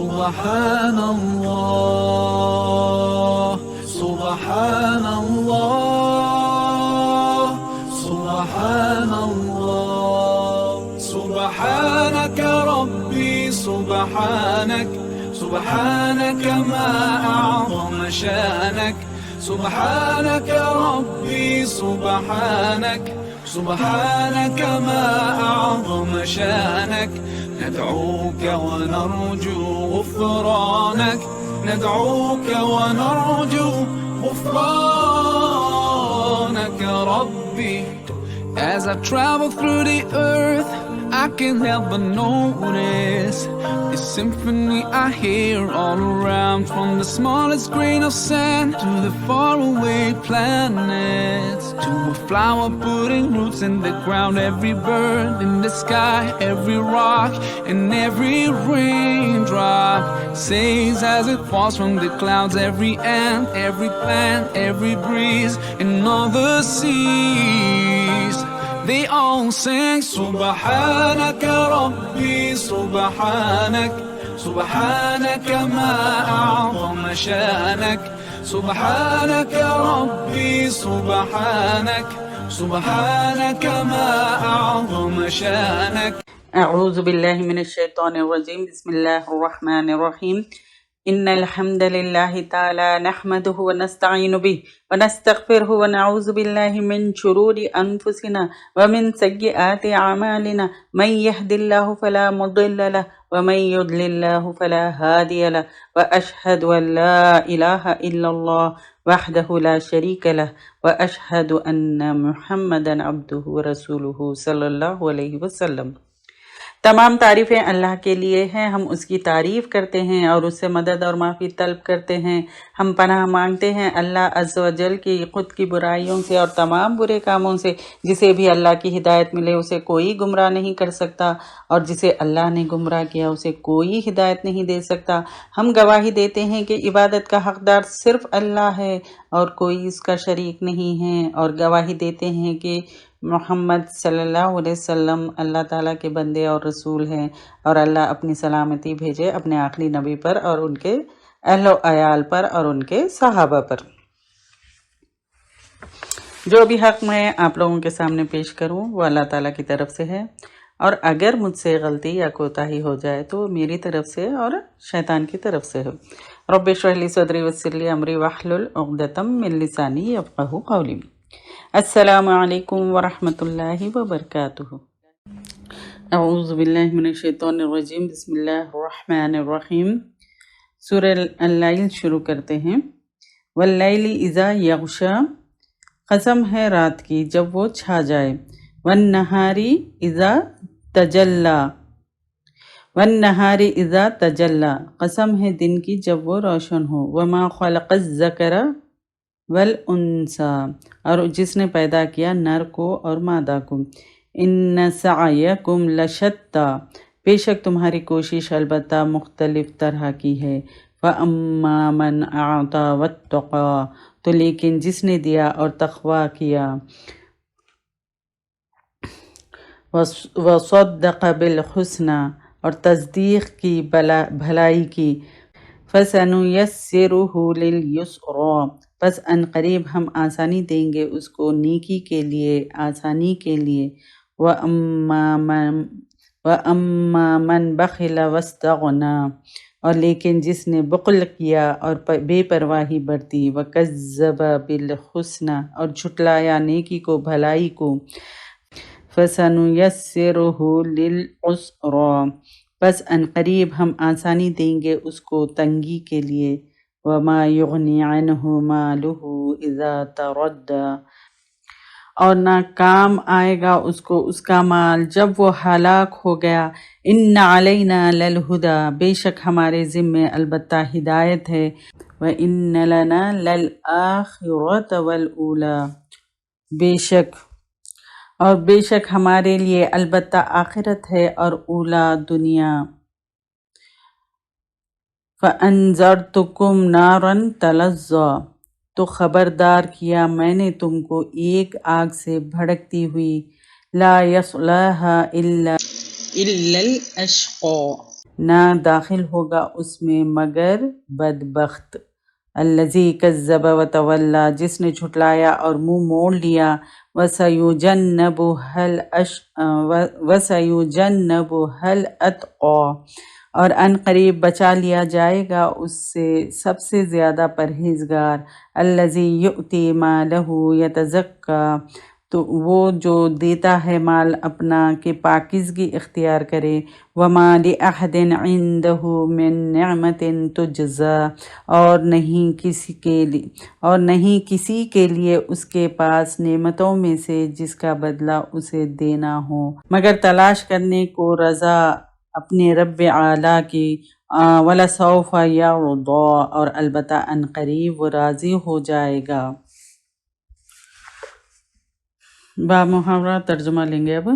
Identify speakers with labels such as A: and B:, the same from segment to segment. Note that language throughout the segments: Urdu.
A: سبحان الله سبحان الله سبحان الله سبحانك ربي سبحانك سبحانك ما أعظم شانك سبحانك ربي سبحانك سبحانك ما أعظم شانك ندعوك ونرجو غفرانك ندعوك ونرجو غفرانك ربي. As I travel through the earth, I can't help but notice the symphony I hear all around, from the smallest grain of sand to the faraway planets, to a flower putting roots in the ground, every bird in the sky, every rock and every raindrop sings as it falls from the clouds, every ant, every plant, every breeze and all the seas. They all sing سبحانك ربي سبحانك سبحانك ما أعظم شانك سبحانك ربي سبحانك سبحانك ما أعظم شانك.
B: اعوذ باللہ من الشیطان الرجیم، بسم اللہ الرحمن الرحیم۔ ان الحمد للہ تعالی نحمده ونستعین به ونستغفره ونعوذ باللہ من شرور انفسنا ومن سیئات اعمالنا، من يهد الله فلا مضل له ومن يضلل الله فلا هادي له، واشهد ان لا الہ الا اللہ وحدہ لا شریک لہ، واشهد ان محمدا عبدہ ورسولہ صلی اللہ علیہ وسلم۔ تمام تعریفیں اللہ کے لیے ہیں، ہم اس کی تعریف کرتے ہیں اور اس سے مدد اور معافی طلب کرتے ہیں۔ ہم پناہ مانگتے ہیں اللہ عز و جل کی خود کی برائیوں سے اور تمام برے کاموں سے۔ جسے بھی اللہ کی ہدایت ملے اسے کوئی گمراہ نہیں کر سکتا، اور جسے اللہ نے گمراہ کیا اسے کوئی ہدایت نہیں دے سکتا۔ ہم گواہی دیتے ہیں کہ عبادت کا حقدار صرف اللہ ہے اور کوئی اس کا شریک نہیں ہے، اور گواہی دیتے ہیں کہ محمد صلی اللہ علیہ وسلم اللہ تعالیٰ کے بندے اور رسول ہیں، اور اللہ اپنی سلامتی بھیجے اپنے آخری نبی پر اور ان کے اہل و عیال پر اور ان کے صحابہ پر۔ جو بھی حق میں آپ لوگوں کے سامنے پیش کروں وہ اللہ تعالیٰ کی طرف سے ہے، اور اگر مجھ سے غلطی یا کوتاہی ہو جائے تو میری طرف سے اور شیطان کی طرف سے ہے۔ رب اشرح لی صدری ویسر لی امری واحلل عقدۃ من لسانی یفقہوا قولی۔ السلام علیکم ورحمۃ اللہ وبرکاتہ۔ اعوذ باللہ من الشیطان الرجیم، بسم اللہ الرحمن الرحیم۔ سورہ اللیل شروع کرتے ہیں۔ واللیل اذا یغشا، قسم ہے رات کی جب وہ چھا جائے۔ والنہاری اذا تجلی، والنہاری اذا تجلی، قسم ہے دن کی جب وہ روشن ہو۔ وما خلق الذکر والانثی، اور جس نے پیدا کیا نر کو اور مادہ کو۔ ان سعیکم لشتی، بے شک تمہاری کوشش البتہ مختلف طرح کی ہے۔ فاما من اعطی واتقی، تو لیکن جس نے دیا اور تقوی کیا۔ وصدق بالحسنی، اور تصدیق کی بھلائی کی۔ فسنیسرہ للیسری، پس ان قریب ہم آسانی دیں گے اس کو نیکی کے لیے، آسانی کے لیے۔ وَأَمَّا مَنْ بَخِلَ وَاسْتَغْنَى، اور لیکن جس نے بخل کیا اور بے پرواہی برتی۔ وَكَذَّبَ بِالْحُسْنَى، اور جھٹلایا نیکی کو، بھلائی کو۔ فَسَنُيَسِّرُهُ لِلْعُسْرَى، پس ان قریب ہم آسانی دیں گے اس کو تنگی کے لیے۔ وَمَا يُغْنِي عَنْهُ مَالُهُ إِذَا تَرَدَّى، اور نہ کام آئے گا اس کو اس کا مال جب وہ ہلاک ہو گیا۔ ان علینا للہدی، بے شک ہمارے ذمے البتہ ہدایت ہے۔ وَإِنَّ لَنَا لَلْآخِرَةَ وَالْأُولَى، بے شک ہمارے لیے البتہ آخرت ہے اور اولا دنیا۔ فَأَنذَرْتُكُمْ نَارًا تَلَظَّىٰ، تو خبردار کیا میں نے تم کو ایک آگ سے بھڑکتی ہوئی۔ لا يصلاها الا الاشقى، نہ داخل ہوگا اس میں مگر بدبخت۔ الذی کذب وتولی، جس نے جھٹلایا اور منہ موڑ لیا۔ وَسَيُجَنَّبُهَا الْأَتْقَى، اور ان قریب بچا لیا جائے گا اس سے سب سے زیادہ پرہیزگار۔ الذی یؤتی مالہ یتزکی، تو وہ جو دیتا ہے مال اپنا کہ پاکیزگی اختیار کرے۔ وما لأحد عنده من نعمت تجزی، اور نہیں کسی کے لیے اس کے پاس نعمتوں میں سے جس کا بدلہ اسے دینا ہو، مگر تلاش کرنے کو رضا اپنے رب اعلیٰ کی۔ وَلَسَوْفَ يَرْضَىٰ، اور البتہ ان قریب وہ راضی ہو جائے گا۔ با محاورہ ترجمہ لیں گے اب۔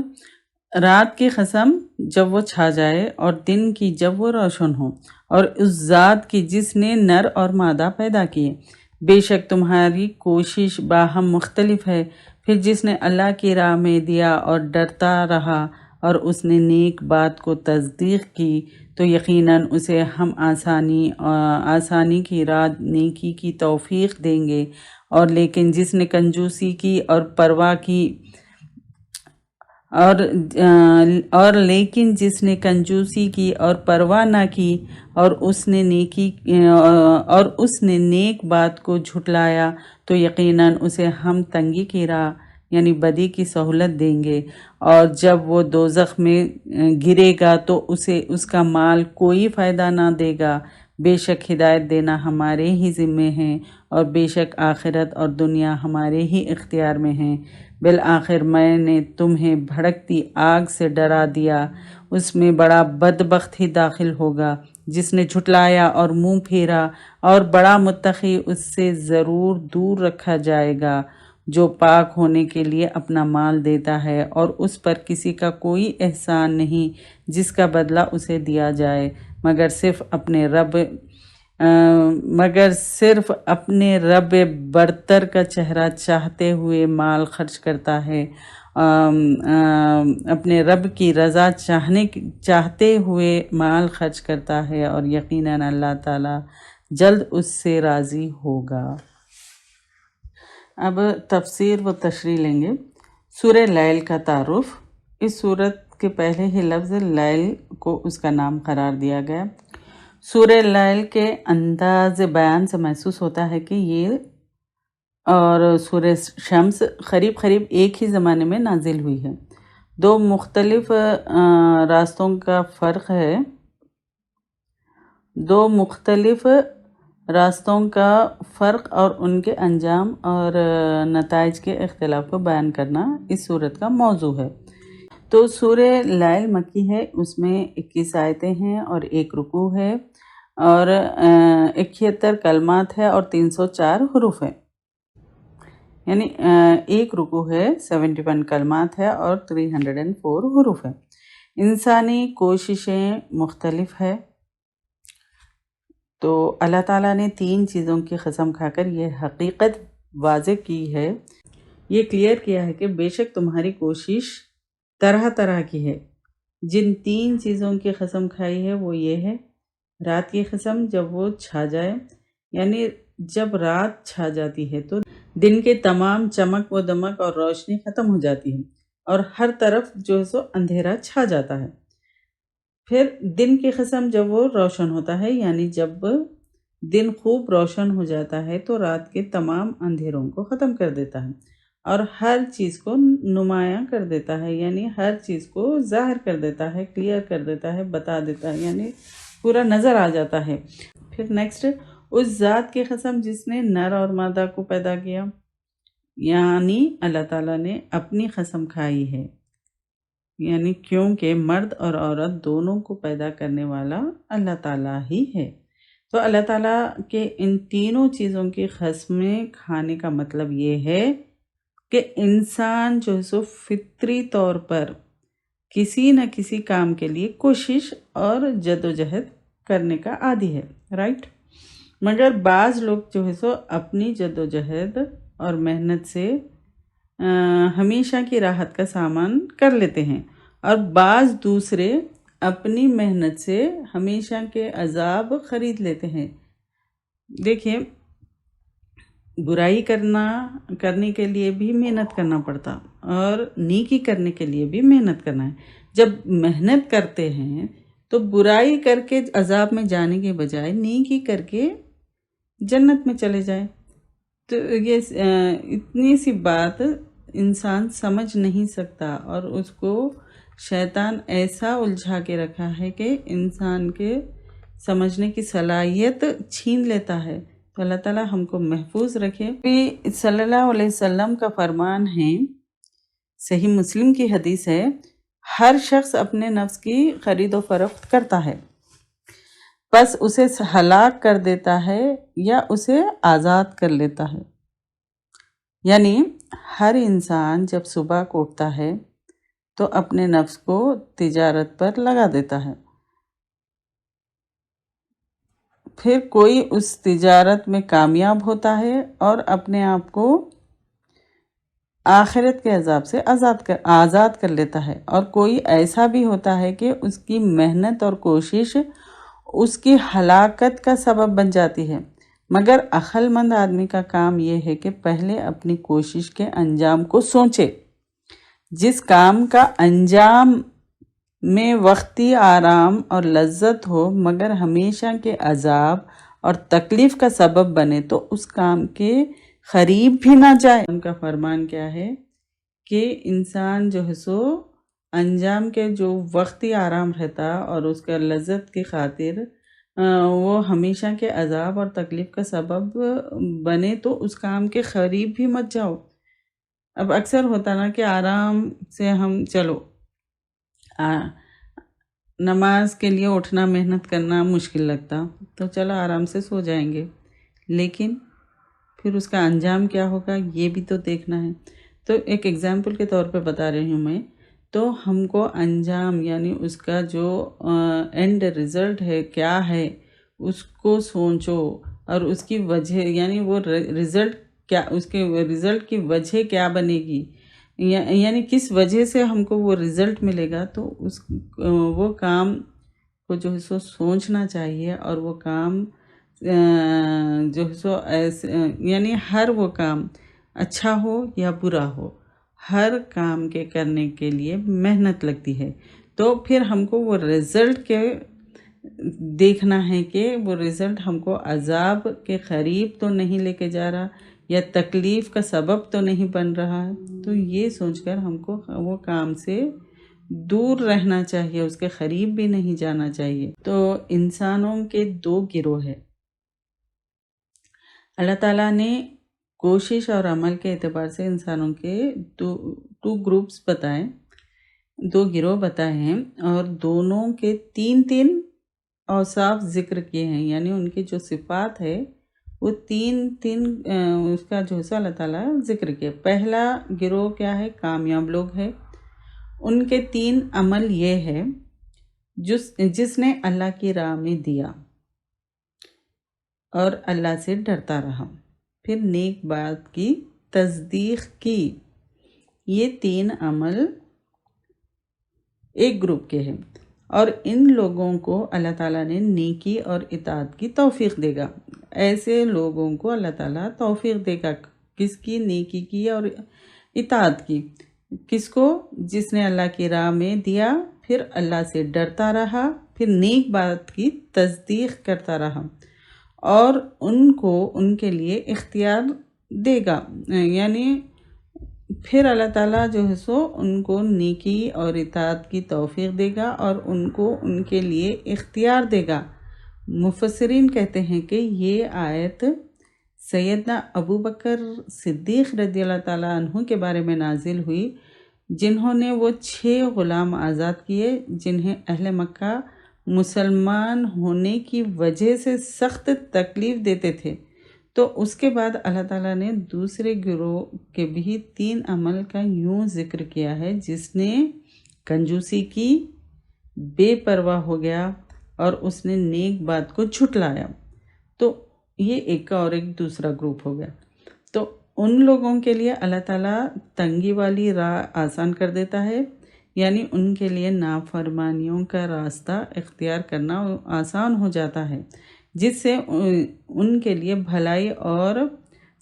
B: رات کی قسم جب وہ چھا جائے اور دن کی جب وہ روشن ہو، اور اس ذات کی جس نے نر اور مادہ پیدا کیے، بے شک تمہاری کوشش باہم مختلف ہے۔ پھر جس نے اللہ کی راہ میں دیا اور ڈرتا رہا اور اس نے نیک بات کو تصدیق کی، تو یقیناً اسے ہم آسانی کی راہ نیکی کی توفیق دیں گے۔ اور لیکن جس نے کنجوسی کی اور پرواہ کی لیکن جس نے کنجوسی کی اور پرواہ نہ کی اور اس نے نیک بات کو جھٹلایا، تو یقیناً اسے ہم تنگی کی راہ یعنی بدی کی سہولت دیں گے۔ اور جب وہ دوزخ میں گرے گا تو اسے اس کا مال کوئی فائدہ نہ دے گا۔ بے شک ہدایت دینا ہمارے ہی ذمے ہیں، اور بے شک آخرت اور دنیا ہمارے ہی اختیار میں ہیں۔ بالآخر میں نے تمہیں بھڑکتی آگ سے ڈرا دیا، اس میں بڑا بدبخت ہی داخل ہوگا جس نے جھٹلایا اور منہ پھیرا، اور بڑا متقی اس سے ضرور دور رکھا جائے گا جو پاک ہونے کے لیے اپنا مال دیتا ہے، اور اس پر کسی کا کوئی احسان نہیں جس کا بدلہ اسے دیا جائے، مگر صرف اپنے رب برتر کا چہرہ چاہتے ہوئے مال خرچ کرتا ہے، اپنے رب کی رضا چاہتے ہوئے مال خرچ کرتا ہے، اور یقیناً اللہ تعالیٰ جلد اس سے راضی ہوگا۔ اب تفسیر و تشریح لیں گے۔ سورہ لیل کا تعارف۔ اس سورت کے پہلے ہی لفظ لیل کو اس کا نام قرار دیا گیا۔ سورہ لیل کے انداز بیان سے محسوس ہوتا ہے کہ یہ اور سورہ شمس قریب ایک ہی زمانے میں نازل ہوئی ہے۔ دو مختلف راستوں کا فرق اور ان کے انجام اور نتائج کے اختلاف کو بیان کرنا اس سورت کا موضوع ہے۔ تو سورہ لیل مکی ہے، اس میں 21 آیتیں ہیں اور 1 رکوع ہے، اور 71 کلمات ہے اور 304 حروف ہے، یعنی 1 رکوع ہے، 71 کلمات ہے اور 304 حروف ہے۔ انسانی کوششیں مختلف ہے، تو اللہ تعالیٰ نے 3 چیزوں کی قسم کھا کر یہ حقیقت واضح کی ہے، یہ کلیئر کیا ہے کہ بے شک تمہاری کوشش طرح کی ہے۔ جن 3 چیزوں کی قسم کھائی ہے وہ یہ ہے: رات کی قسم جب وہ چھا جائے، یعنی جب رات چھا جاتی ہے تو دن کے تمام چمک و دمک اور روشنی ختم ہو جاتی ہے اور ہر طرف جو ہے سو اندھیرا چھا جاتا ہے۔ پھر دن کی قسم جب وہ روشن ہوتا ہے، یعنی جب دن خوب روشن ہو جاتا ہے تو رات کے تمام اندھیروں کو ختم کر دیتا ہے اور ہر چیز کو نمایاں کر دیتا ہے، یعنی ہر چیز کو ظاہر کر دیتا ہے، کلیئر کر دیتا ہے، بتا دیتا ہے، یعنی پورا نظر آ جاتا ہے۔ پھر نیکسٹ، اس ذات کی قسم جس نے نر اور مادہ کو پیدا کیا، یعنی اللہ تعالیٰ نے اپنی قسم کھائی ہے، یعنی کیونکہ مرد اور عورت دونوں کو پیدا کرنے والا اللہ تعالیٰ ہی ہے۔ تو اللہ تعالیٰ کے ان تینوں چیزوں کی قسمیں کھانے کا مطلب یہ ہے کہ انسان جو ہے سو فطری طور پر کسی نہ کسی کام کے لیے کوشش اور جدوجہد کرنے کا عادی ہے، رائٹ؟ مگر بعض لوگ جو ہے سو اپنی جدوجہد اور محنت سے ہمیشہ کی راحت کا سامان کر لیتے ہیں، اور بعض دوسرے اپنی محنت سے ہمیشہ کے عذاب خرید لیتے ہیں۔ دیکھیں، برائی کرنے کے لیے بھی محنت کرنا پڑتا اور نیکی کرنے کے لیے بھی محنت کرنا ہے۔ جب محنت کرتے ہیں تو برائی کر کے عذاب میں جانے کے بجائے نیکی کر کے جنت میں چلے جائیں۔ تو یہ اتنی سی بات انسان سمجھ نہیں سکتا، اور اس کو شیطان ایسا الجھا کے رکھا ہے کہ انسان کے سمجھنے کی صلاحیت چھین لیتا ہے۔ تو اللہ تعالیٰ ہم کو محفوظ رکھے۔ صلی اللہ علیہ وسلم کا فرمان ہے، صحیح مسلم کی حدیث ہے، ہر شخص اپنے نفس کی خرید و فروخت کرتا ہے، بس اسے ہلاک کر دیتا ہے یا اسے آزاد کر لیتا ہے۔ یعنی ہر انسان جب صبح کو اٹھتا ہے تو اپنے نفس کو تجارت پر لگا دیتا ہے، پھر کوئی اس تجارت میں کامیاب ہوتا ہے اور اپنے آپ کو آخرت کے عذاب سے آزاد کر لیتا ہے، اور کوئی ایسا بھی ہوتا ہے کہ اس کی محنت اور کوشش اس کی ہلاکت کا سبب بن جاتی ہے۔ مگر عقل مند آدمی کا کام یہ ہے کہ پہلے اپنی کوشش کے انجام کو سوچے۔ جس کام کا انجام میں وقتی آرام اور لذت ہو مگر ہمیشہ کے عذاب اور تکلیف کا سبب بنے تو اس کام کے قریب بھی نہ جائے۔ ان کا فرمان کیا ہے کہ انسان جو ہے سو انجام کے جو وقتی آرام رہتا اور اس کا لذت کی خاطر وہ ہمیشہ کے عذاب اور تکلیف کا سبب بنے تو اس کام کے قریب بھی مت جاؤ۔ اب اکثر ہوتا نا کہ آرام سے ہم چلو نماز کے لیے اٹھنا محنت کرنا مشکل لگتا تو چلو آرام سے سو جائیں گے، لیکن پھر اس کا انجام کیا ہوگا یہ بھی تو دیکھنا ہے۔ تو ایک ایگزامپل کے طور پہ بتا رہی ہوں میں، تو ہم کو انجام یعنی اس کا جو اینڈ رزلٹ ہے کیا ہے اس کو سوچو، اور اس کی وجہ یعنی وہ رزلٹ کیا، اس کے رزلٹ کی وجہ کیا بنے گی، یعنی کس وجہ سے ہم کو وہ رزلٹ ملے گا، تو وہ کام کو جو ہے سو سوچنا چاہیے، اور وہ کام جو ہے سو یعنی ہر وہ کام اچھا ہو یا برا ہو، ہر کام کے کرنے کے لیے محنت لگتی ہے۔ تو پھر ہم کو وہ رزلٹ کے دیکھنا ہے کہ وہ رزلٹ ہم کو عذاب کے قریب تو نہیں لے کے جا رہا یا تکلیف کا سبب تو نہیں بن رہا ہے۔ تو یہ سوچ کر ہم کو وہ کام سے دور رہنا چاہیے، اس کے قریب بھی نہیں جانا چاہیے۔ تو انسانوں کے دو گروہ ہیں۔ اللہ تعالیٰ نے کوشش اور عمل کے اعتبار سے انسانوں کے دو گروپس بتائے، دو گروہ بتائے ہیں، اور دونوں کے تین اوصاف ذکر کیے ہیں، یعنی ان کی جو صفات ہے وہ تین اس کا جو ہے اللہ تعالیٰ ذکر کیا۔ پہلا گروہ کیا ہے؟ کامیاب لوگ ہیں۔ ان کے 3 عمل یہ ہے، جس نے اللہ کی راہ میں دیا اور اللہ سے ڈرتا رہا، پھر نیک بات کی تصدیق کی۔ یہ 3 عمل ایک گروپ کے ہیں، اور ان لوگوں کو اللہ تعالیٰ نے نیکی اور اطاعت کی توفیق دے گا۔ ایسے لوگوں کو اللہ تعالیٰ توفیق دے گا، کس کی؟ نیکی کی اور اطاعت کی۔ کس کو؟ جس نے اللہ کی راہ میں دیا، پھر اللہ سے ڈرتا رہا، پھر نیک بات کی تصدیق کرتا رہا، اور ان کو ان کے لیے اختیار دے گا، یعنی پھر اللہ تعالیٰ جو ہے سو ان کو نیکی اور اطاعت کی توفیق دے گا اور ان کو ان کے لیے اختیار دے گا۔ مفسرین کہتے ہیں کہ یہ آیت سیدنا ابو بکر صدیق رضی اللہ تعالیٰ عنہ کے بارے میں نازل ہوئی، جنہوں نے وہ 6 غلام آزاد کیے جنہیں اہل مکہ مسلمان ہونے کی وجہ سے سخت تکلیف دیتے تھے۔ تو اس کے بعد اللہ تعالیٰ نے دوسرے گروہ کے بھی 3 عمل کا یوں ذکر کیا ہے، جس نے کنجوسی کی، بے پرواہ ہو گیا اور اس نے نیک بات کو جھٹلایا۔ تو یہ ایک اور ایک دوسرا گروپ ہو گیا۔ تو ان لوگوں کے لیے اللہ تعالیٰ تنگی والی راہ آسان کر دیتا ہے یعنی ان کے لیے نافرمانیوں کا راستہ اختیار کرنا آسان ہو جاتا ہے، جس سے ان کے لیے بھلائی اور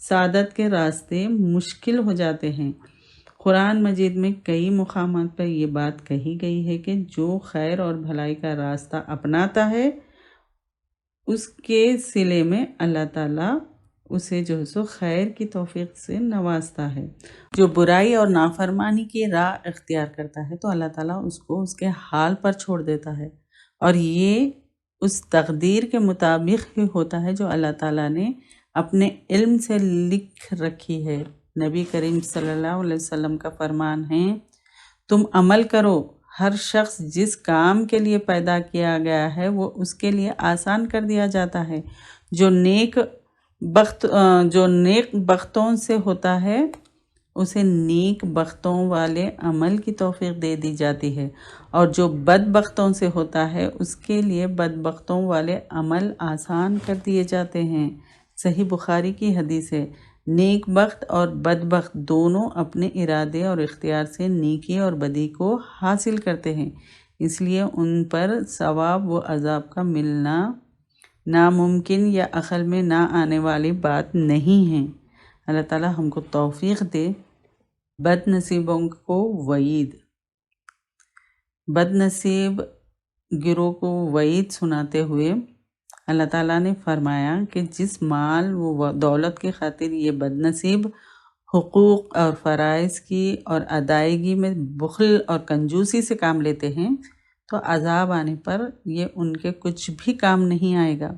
B: سعادت کے راستے مشکل ہو جاتے ہیں۔ قرآن مجید میں کئی مقامات پر یہ بات کہی گئی ہے کہ جو خیر اور بھلائی کا راستہ اپناتا ہے اس کے صلے میں اللہ تعالیٰ اسے جو ہے سو خیر کی توفیق سے نوازتا ہے۔ جو برائی اور نافرمانی کی راہ اختیار کرتا ہے تو اللہ تعالیٰ اس کو اس کے حال پر چھوڑ دیتا ہے، اور یہ اس تقدیر کے مطابق ہی ہوتا ہے جو اللہ تعالیٰ نے اپنے علم سے لکھ رکھی ہے۔ نبی کریم صلی اللہ علیہ وسلم کا فرمان ہے، تم عمل کرو، ہر شخص جس کام کے لیے پیدا کیا گیا ہے وہ اس کے لیے آسان کر دیا جاتا ہے۔ جو نیک بختوں سے ہوتا ہے اسے نیک بختوں والے عمل کی توفیق دے دی جاتی ہے، اور جو بد بختوں سے ہوتا ہے اس کے لیے بد بختوں والے عمل آسان کر دیے جاتے ہیں۔ صحیح بخاری کی حدیث ہے، نیک بخت اور بد بخت دونوں اپنے ارادے اور اختیار سے نیکی اور بدی کو حاصل کرتے ہیں، اس لیے ان پر ثواب و عذاب کا ملنا ناممکن یا عقل میں نہ آنے والی بات نہیں ہے۔ اللہ تعالیٰ ہم کو توفیق دے۔ بد نصیبوں کو وعید، بد نصیب گروہ کو وعید سناتے ہوئے اللہ تعالیٰ نے فرمایا کہ جس مال و دولت کی خاطر یہ بد نصیب حقوق اور فرائض کی اور ادائیگی میں بخل اور کنجوسی سے کام لیتے ہیں تو عذاب آنے پر یہ ان کے کچھ بھی کام نہیں آئے گا،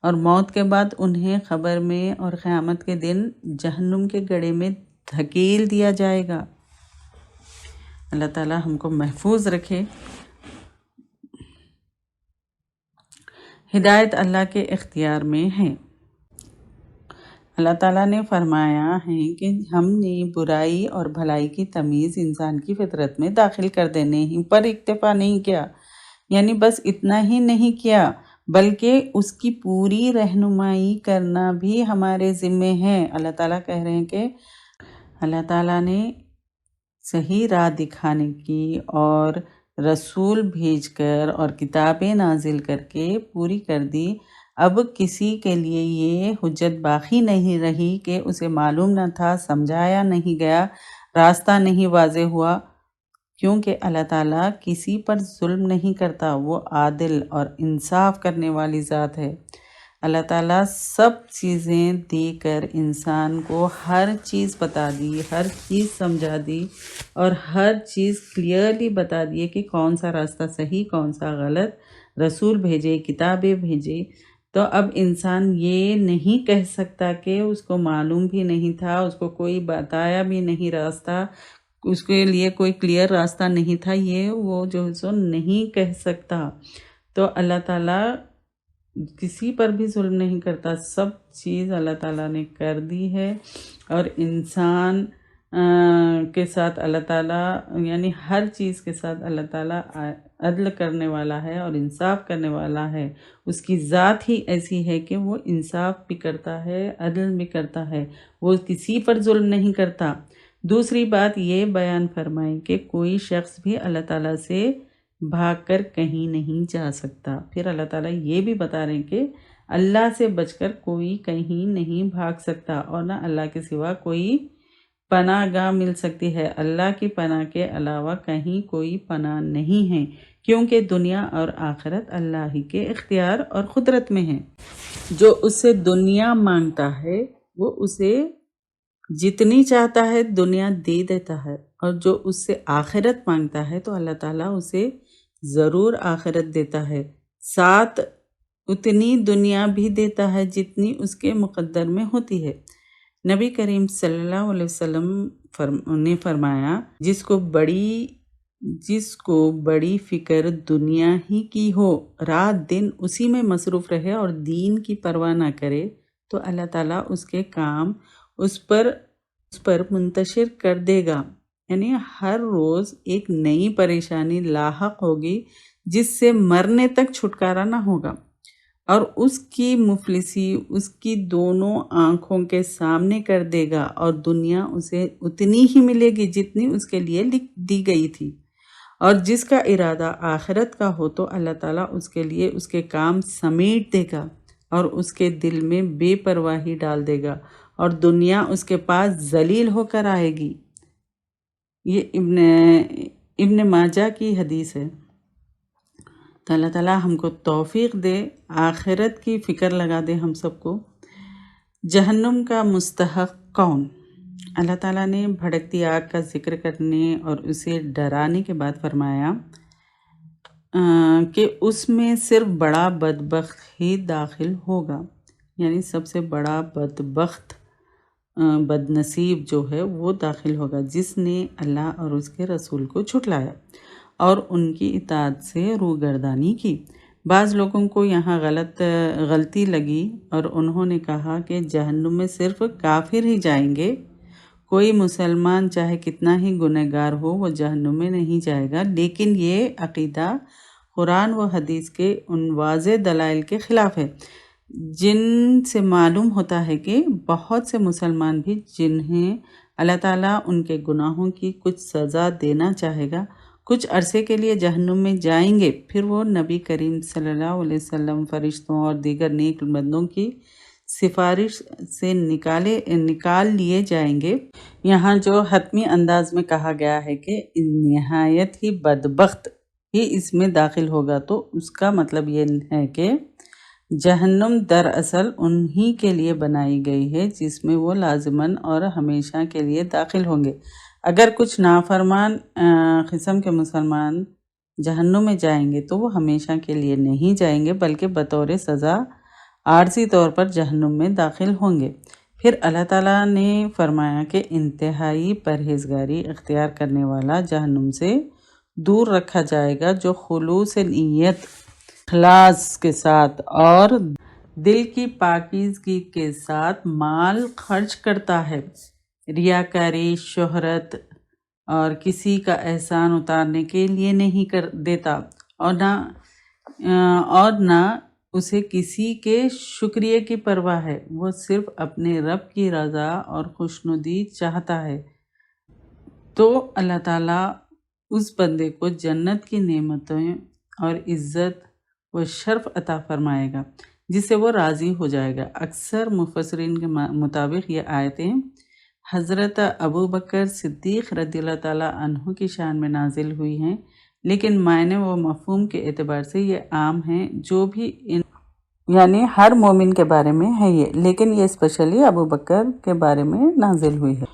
B: اور موت کے بعد انہیں قبر میں اور قیامت کے دن جہنم کے گڑھے میں دھکیل دیا جائے گا۔ اللہ تعالیٰ ہم کو محفوظ رکھے۔ ہدایت اللہ کے اختیار میں ہے۔ اللہ تعالیٰ نے فرمایا ہے کہ ہم نے برائی اور بھلائی کی تمیز انسان کی فطرت میں داخل کر دینے ہی پر اکتفا نہیں کیا، یعنی بس اتنا ہی نہیں کیا بلکہ اس کی پوری رہنمائی کرنا بھی ہمارے ذمے ہے۔ اللہ تعالیٰ کہہ رہے ہیں کہ اللہ تعالیٰ نے صحیح راہ دکھانے کی اور رسول بھیج کر اور کتابیں نازل کر کے پوری کر دی۔ اب کسی کے لیے یہ حجت باقی نہیں رہی کہ اسے معلوم نہ تھا، سمجھایا نہیں گیا، راستہ نہیں واضح ہوا، کیونکہ اللہ تعالیٰ کسی پر ظلم نہیں کرتا، وہ عادل اور انصاف کرنے والی ذات ہے۔ اللہ تعالیٰ سب چیزیں دے کر انسان کو ہر چیز بتا دی، ہر چیز سمجھا دی، اور ہر چیز کلیئرلی بتا دیے کہ کون سا راستہ صحیح کون سا غلط۔ رسول بھیجے، کتابیں بھیجے، تو اب انسان یہ نہیں کہہ سکتا کہ اس کو معلوم بھی نہیں تھا، اس کو کوئی بتایا بھی نہیں راستہ، اس کے لیے کوئی کلیئر راستہ نہیں تھا، یہ وہ جو ہے سو نہیں کہہ سکتا۔ تو اللہ تعالیٰ کسی پر بھی ظلم نہیں کرتا، سب چیز اللہ تعالیٰ نے کر دی ہے، اور انسان کے ساتھ اللہ تعالیٰ یعنی ہر چیز کے ساتھ اللہ تعالیٰ عدل کرنے والا ہے اور انصاف کرنے والا ہے۔ اس کی ذات ہی ایسی ہے کہ وہ انصاف بھی کرتا ہے، عدل بھی کرتا ہے، وہ کسی پر ظلم نہیں کرتا۔ دوسری بات یہ بیان فرمائی کہ کوئی شخص بھی اللہ تعالیٰ سے بھاگ کر کہیں نہیں جا سکتا۔ پھر اللہ تعالیٰ یہ بھی بتا رہے ہیں کہ اللہ سے بچ کر کوئی کہیں نہیں بھاگ سکتا، اور نہ اللہ کے سوا کوئی پناہ گاہ مل سکتی ہے۔ اللہ کی پناہ کے علاوہ کہیں کوئی پناہ نہیں ہے، کیونکہ دنیا اور آخرت اللہ ہی کے اختیار اور قدرت میں ہے۔ جو اس سے دنیا مانگتا ہے وہ اسے جتنی چاہتا ہے دنیا دے دیتا ہے، اور جو اس سے آخرت مانگتا ہے تو اللہ تعالیٰ اسے ضرور آخرت دیتا ہے، ساتھ اتنی دنیا بھی دیتا ہے جتنی اس کے مقدر میں ہوتی ہے۔ نبی کریم صلی اللہ علیہ وسلم نے فرمایا، جس کو بڑی فکر دنیا ہی کی ہو، رات دن اسی میں مصروف رہے اور دین کی پرواہ نہ کرے، تو اللہ تعالیٰ اس کے کام اس پر منتشر کر دے گا، یعنی ہر روز ایک نئی پریشانی لاحق ہوگی جس سے مرنے تک چھٹکارا نہ ہوگا، اور اس کی مفلسی اس کی دونوں آنکھوں کے سامنے کر دے گا، اور دنیا اسے اتنی ہی ملے گی جتنی اس کے لیے لکھ دی گئی تھی، اور جس کا ارادہ آخرت کا ہو تو اللہ تعالیٰ اس کے لیے اس کے کام سمیٹ دے گا اور اس کے دل میں بے پرواہی ڈال دے گا اور دنیا اس کے پاس ذلیل ہو کر آئے گی۔ یہ ابن ماجہ کی حدیث ہے۔ تو اللہ تعالیٰ ہم کو توفیق دے، آخرت کی فکر لگا دے ہم سب کو۔ جہنم کا مستحق کون؟ اللہ تعالیٰ نے بھڑکتی آگ کا ذکر کرنے اور اسے ڈرانے کے بعد فرمایا کہ اس میں صرف بڑا بدبخت ہی داخل ہوگا، یعنی سب سے بڑا بدبخت بد نصیب جو ہے وہ داخل ہوگا، جس نے اللہ اور اس کے رسول کو جھٹلایا اور ان کی اطاعت سے روگردانی کی۔ بعض لوگوں کو یہاں غلطی لگی اور انہوں نے کہا کہ جہنم میں صرف کافر ہی جائیں گے، کوئی مسلمان چاہے کتنا ہی گنہگار ہو وہ جہنم میں نہیں جائے گا، لیکن یہ عقیدہ قرآن و حدیث کے ان واضح دلائل کے خلاف ہے جن سے معلوم ہوتا ہے کہ بہت سے مسلمان بھی جنہیں اللہ تعالیٰ ان کے گناہوں کی کچھ سزا دینا چاہے گا، کچھ عرصے کے لیے جہنم میں جائیں گے، پھر وہ نبی کریم صلی اللہ علیہ وسلم، فرشتوں اور دیگر نیک بندوں کی سفارش سے نکال لیے جائیں گے۔ یہاں جو حتمی انداز میں کہا گیا ہے کہ نہایت ہی بدبخت ہی اس میں داخل ہوگا، تو اس کا مطلب یہ ہے کہ جہنم دراصل انہی کے لیے بنائی گئی ہے جس میں وہ لازماً اور ہمیشہ کے لیے داخل ہوں گے۔ اگر کچھ نافرمان قسم کے مسلمان جہنم میں جائیں گے تو وہ ہمیشہ کے لیے نہیں جائیں گے، بلکہ بطور سزا عارضی طور پر جہنم میں داخل ہوں گے۔ پھر اللہ تعالیٰ نے فرمایا کہ انتہائی پرہیزگاری اختیار کرنے والا جہنم سے دور رکھا جائے گا، جو خلوص نیت، اخلاص کے ساتھ اور دل کی پاکیزگی کے ساتھ مال خرچ کرتا ہے، ریاکاری، شہرت اور کسی کا احسان اتارنے کے لیے نہیں دیتا، اور نہ اسے کسی کے شکریہ کی پرواہ ہے، وہ صرف اپنے رب کی رضا اور خوشنودی چاہتا ہے۔ تو اللہ تعالیٰ اس بندے کو جنت کی نعمتیں اور عزت و شرف عطا فرمائے گا جس سے وہ راضی ہو جائے گا۔ اکثر مفسرین کے مطابق یہ آیتیں حضرت ابو بکر صدیق رضی اللہ تعالیٰ عنہ کی شان میں نازل ہوئی ہیں، لیکن معنی و مفہوم کے اعتبار سے یہ عام ہیں، جو بھی یعنی ہر مومن کے بارے میں ہے یہ، لیکن یہ اسپیشلی ابو بکر کے بارے میں نازل ہوئی ہے۔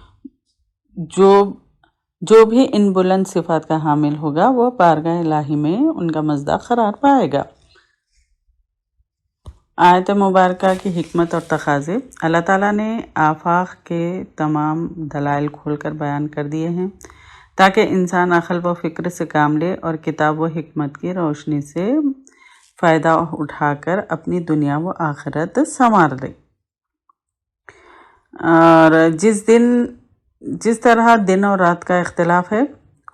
B: جو بھی ان بلند صفات کا حامل ہوگا وہ بارگاہ الہی میں ان کا مصداق قرار پائے گا۔ آیت مبارکہ کی حکمت اور تقاضے۔ اللہ تعالیٰ نے آفاق کے تمام دلائل کھول کر بیان کر دیے ہیں تاکہ انسان عقل و فکر سے کام لے اور کتاب و حکمت کی روشنی سے فائدہ اٹھا کر اپنی دنیا و آخرت سنوار لے۔ اور جس طرح دن اور رات کا اختلاف ہے،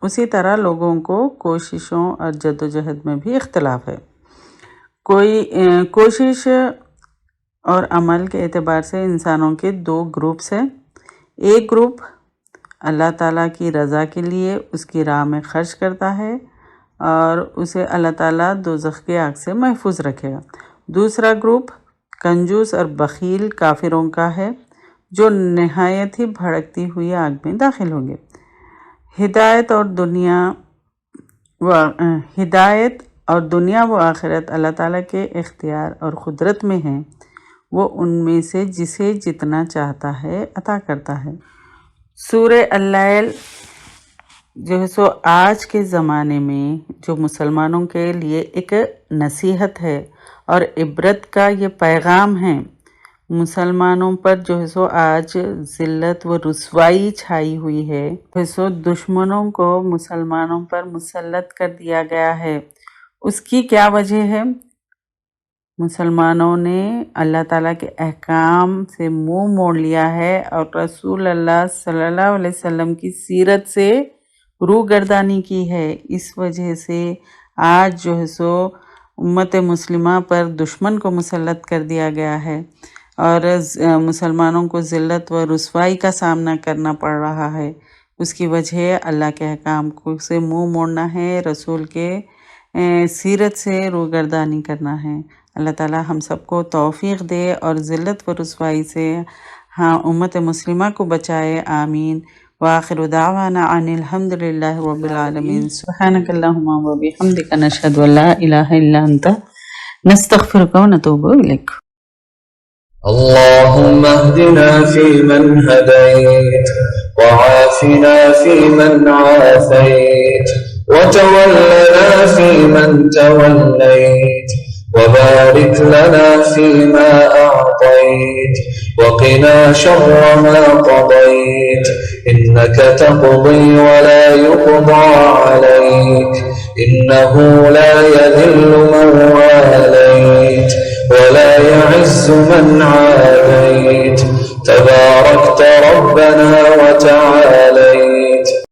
B: اسی طرح لوگوں کو کوششوں اور جدوجہد میں بھی اختلاف ہے۔ کوشش اور عمل کے اعتبار سے انسانوں کے دو گروپس ہیں۔ ایک گروپ اللہ تعالیٰ کی رضا کے لیے اس کی راہ میں خرچ کرتا ہے اور اسے اللہ تعالیٰ دوزخ کی آگ سے محفوظ رکھے گا۔ دوسرا گروپ کنجوس اور بخیل کافروں کا ہے جو نہایت ہی بھڑکتی ہوئی آگ میں داخل ہوں گے۔ ہدایت اور دنیا و آخرت اللہ تعالیٰ کے اختیار اور قدرت میں ہیں، وہ ان میں سے جسے جتنا چاہتا ہے عطا کرتا ہے۔ سورہ اللیل جو ہے سو آج کے زمانے میں جو مسلمانوں کے لیے ایک نصیحت ہے اور عبرت کا یہ پیغام ہے۔ مسلمانوں پر جو ہے سو آج ذلت و رسوائی چھائی ہوئی ہے، جو ہے سو دشمنوں کو مسلمانوں پر مسلط کر دیا گیا ہے۔ اس کی کیا وجہ ہے؟ مسلمانوں نے اللہ تعالیٰ کے احکام سے منہ موڑ لیا ہے اور رسول اللہ صلی اللہ علیہ وسلم کی سیرت سے روگردانی کی ہے۔ اس وجہ سے آج جو ہے سو امت مسلمہ پر دشمن کو مسلط کر دیا گیا ہے اور مسلمانوں کو ذلت و رسوائی کا سامنا کرنا پڑ رہا ہے۔ اس کی وجہ اللہ کے احکام کو سے منہ موڑنا ہے، رسول کے سیرت سے روگردانی کرنا ہے۔ اللہ تعالیٰ ہم سب کو توفیق دے اور ذلت و رسوائی سے امت مسلمہ کو بچائے، آمین۔ وآخر دعوانا ان الحمد للہ رب العالمین۔ سبحانک اللہم و بحمدک، نشہد ان لا الہ الا انت، نستغفرک و نتوب الیک۔
C: اللهم اهدنا فيمن هديت وعافنا فيمن عافيت وتولنا فيمن توليت وبارك لنا فيما أعطيت وقنا شر ما قضيت إنك تقضي ولا يقضى عليك إنه لا يذل من واليت ولا يعز من عاديت تباركت ربنا وتعاليت